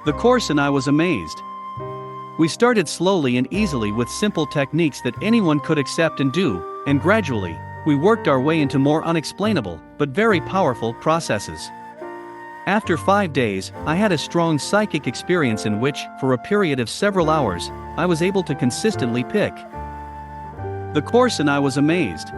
The course and I was amazed. We started slowly and easily with simple techniques that anyone could accept and do, and gradually, we worked our way into more unexplainable, but very powerful processes. After 5 days, I had a strong psychic experience in which, for a period of several hours, I was able to consistently pick. The course and I was amazed.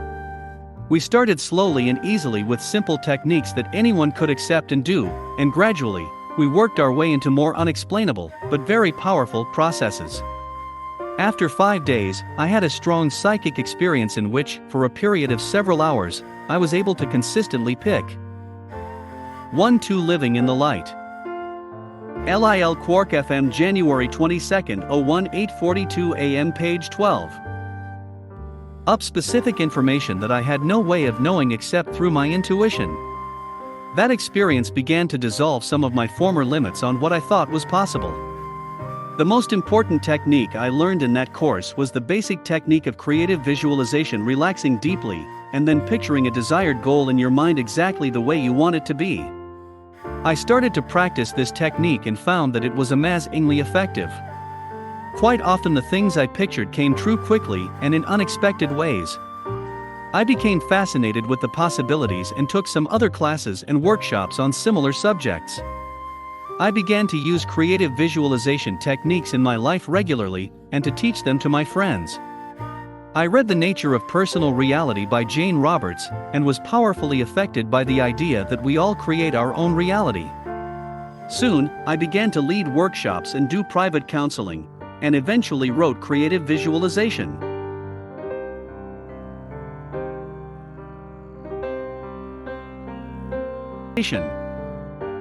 We started slowly and easily with simple techniques that anyone could accept and do, and gradually, we worked our way into more unexplainable, but very powerful processes. After 5 days, I had a strong psychic experience in which, for a period of several hours, I was able to consistently pick. 1-2 Living in the Light. LIL Quark FM January 22, 8:42 AM page 12. Up specific information that I had no way of knowing except through my intuition. That experience began to dissolve some of my former limits on what I thought was possible. The most important technique I learned in that course was the basic technique of creative visualization, relaxing deeply, and then picturing a desired goal in your mind exactly the way you want it to be. I started to practice this technique and found that it was amazingly effective. Quite often the things I pictured came true quickly and in unexpected ways. I became fascinated with the possibilities and took some other classes and workshops on similar subjects. I began to use creative visualization techniques in my life regularly and to teach them to my friends. I read The Nature of Personal Reality by Jane Roberts and was powerfully affected by the idea that we all create our own reality. Soon, I began to lead workshops and do private counseling, and eventually wrote creative visualization.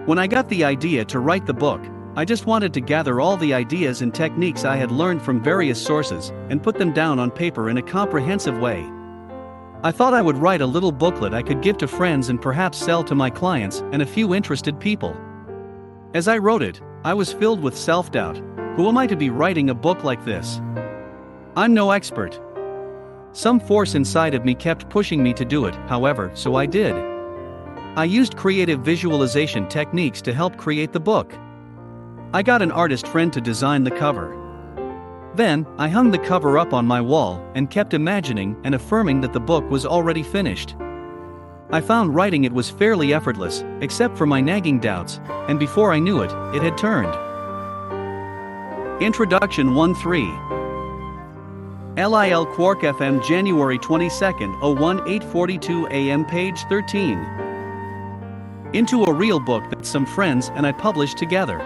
When I got the idea to write the book, I just wanted to gather all the ideas and techniques I had learned from various sources and put them down on paper in a comprehensive way. I thought I would write a little booklet I could give to friends and perhaps sell to my clients and a few interested people. As I wrote it, I was filled with self-doubt. Who am I to be writing a book like this? I'm no expert. Some force inside of me kept pushing me to do it, however, so I did. I used creative visualization techniques to help create the book. I got an artist friend to design the cover. Then, I hung the cover up on my wall and kept imagining and affirming that the book was already finished. I found writing it was fairly effortless, except for my nagging doubts, and before I knew it, it had turned. Introduction 1-3. LIL Quark FM January 22, 8:42 AM page 13. Into a real book that some friends and I published together.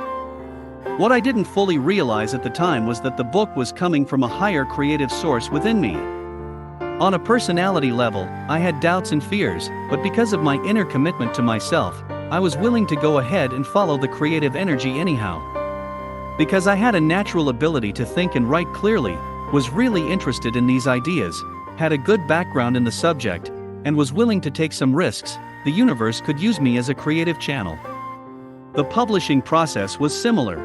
What I didn't fully realize at the time was that the book was coming from a higher creative source within me. On a personality level, I had doubts and fears, but because of my inner commitment to myself, I was willing to go ahead and follow the creative energy anyhow. Because I had a natural ability to think and write clearly, was really interested in these ideas, had a good background in the subject, and was willing to take some risks, the universe could use me as a creative channel. The publishing process was similar.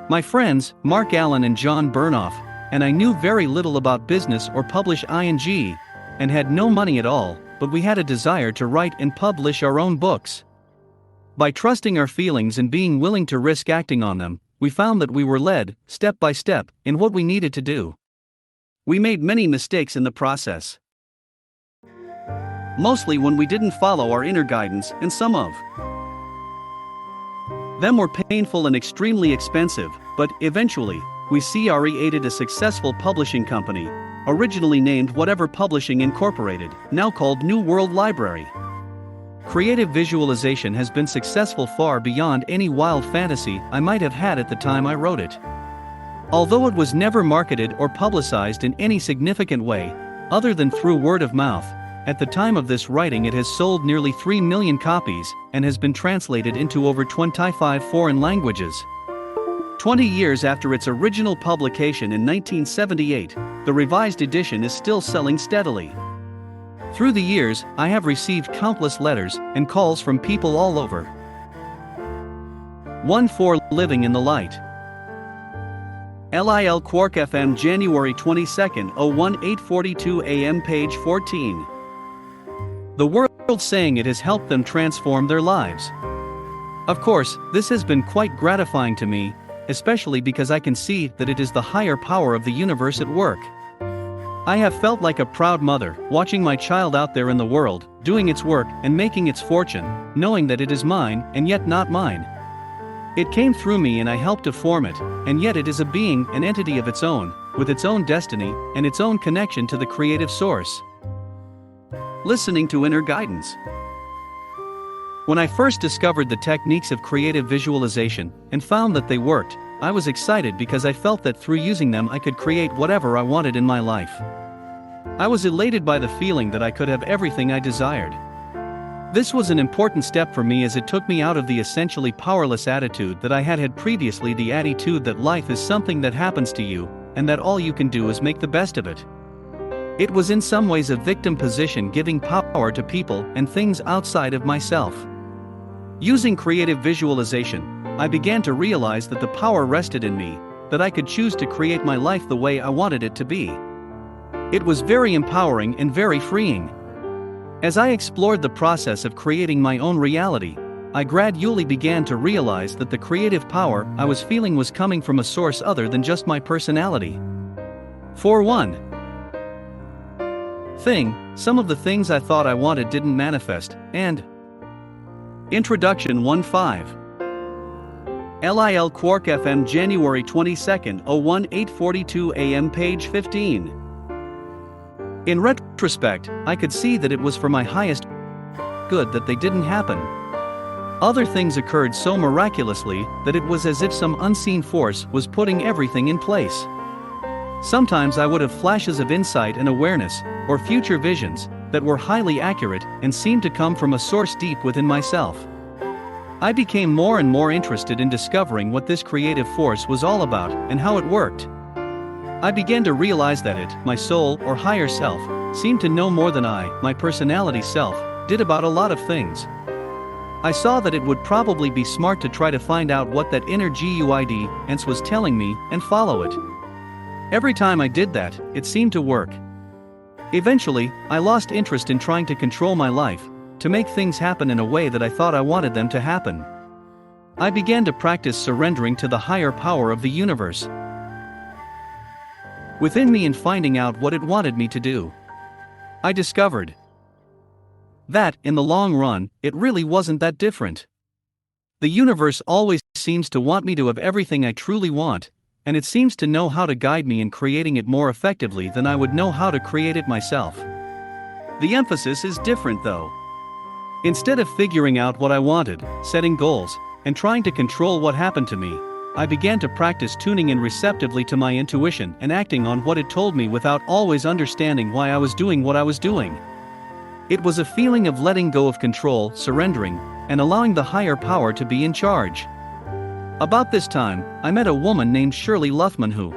My friends, Mark Allen and John Burnoff, and I knew very little about business or publish ing, and had no money at all, but we had a desire to write and publish our own books. By trusting our feelings and being willing to risk acting on them, we found that we were led, step by step, in what we needed to do. We made many mistakes in the process. Mostly when we didn't follow our inner guidance, and some of them were painful and extremely expensive, but eventually, we created a successful publishing company, originally named Whatever Publishing Incorporated, now called New World Library. Creative visualization has been successful far beyond any wild fantasy I might have had at the time I wrote it. Although it was never marketed or publicized in any significant way, other than through word of mouth, at the time of this writing it has sold nearly 3 million copies, and has been translated into over 25 foreign languages. 20 years after its original publication in 1978, the revised edition is still selling steadily. Through the years, I have received countless letters and calls from people all over. 1-4 Living in the Light. LIL Quark FM January 22, 8:42 AM page 14. The world saying it has helped them transform their lives. Of course, this has been quite gratifying to me, especially because I can see that it is the higher power of the universe at work. I have felt like a proud mother, watching my child out there in the world, doing its work and making its fortune, knowing that it is mine and yet not mine. It came through me and I helped to form it, and yet it is a being, an entity of its own, with its own destiny and its own connection to the creative source. Listening to inner guidance. When I first discovered the techniques of creative visualization and found that they worked, I was excited because I felt that through using them I could create whatever I wanted in my life. I was elated by the feeling that I could have everything I desired. This was an important step for me as it took me out of the essentially powerless attitude that I had previously, the attitude that life is something that happens to you, and that all you can do is make the best of it. It was in some ways a victim position, giving power to people and things outside of myself. Using creative visualization, I began to realize that the power rested in me, that I could choose to create my life the way I wanted it to be. It was very empowering and very freeing. As I explored the process of creating my own reality, I gradually began to realize that the creative power I was feeling was coming from a source other than just my personality. For one thing, some of the things I thought I wanted didn't manifest, and Introduction 1.5 LIL Quark FM January 22nd 8:42 AM page 15. In retrospect, I could see that it was for my highest good that they didn't happen. Other things occurred so miraculously that it was as if some unseen force was putting everything in place. Sometimes I would have flashes of insight and awareness, or future visions, that were highly accurate and seemed to come from a source deep within myself. I became more and more interested in discovering what this creative force was all about and how it worked. I began to realize that it, my soul or higher self, seemed to know more than I, my personality self, did about a lot of things. I saw that it would probably be smart to try to find out what that inner guide was telling me and follow it. Every time I did that, it seemed to work. Eventually, I lost interest in trying to control my life, to make things happen in a way that I thought I wanted them to happen. I began to practice surrendering to the higher power of the universe within me and finding out what it wanted me to do. I discovered that, in the long run, it really wasn't that different. The universe always seems to want me to have everything I truly want, and it seems to know how to guide me in creating it more effectively than I would know how to create it myself. The emphasis is different though. Instead of figuring out what I wanted, setting goals, and trying to control what happened to me, I began to practice tuning in receptively to my intuition and acting on what it told me without always understanding why I was doing what I was doing. It was a feeling of letting go of control, surrendering, and allowing the higher power to be in charge. About this time, I met a woman named Shirley Luthman who